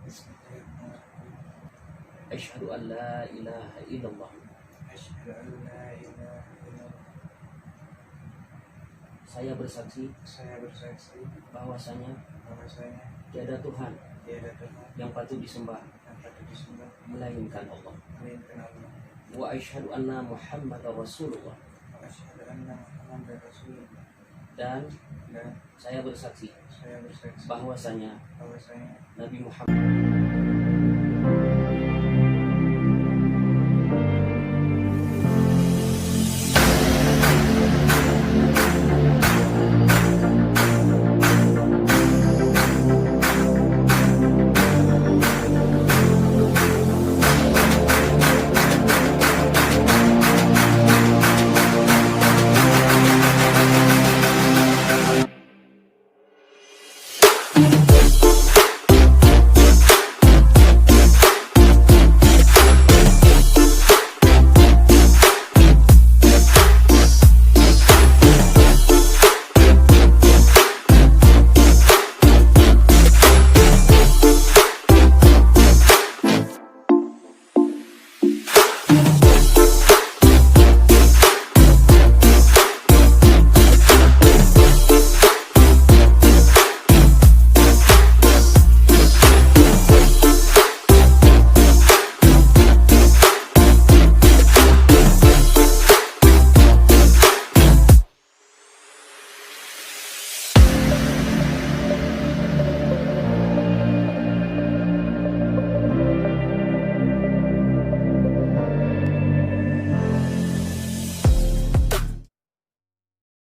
Bismillahirrahmanirrahim. Asyhadu an la ilaha illallah. Asyhadu an la ilaha illallah. Saya bersaksi Saya bersaksi bahwasanya bahwasanya tiada Tuhan tiada Tuhan yang patut disembah yang patut disembah melainkan Allah. melainkan Allah. Wa asyhadu anna Muhammadar Rasulullah. Wa asyhadu anna Muhammadar Rasulullah. Dan Dan saya bersaksi saya bersaksi bahwasanya bahwasanya Nabi Muhammad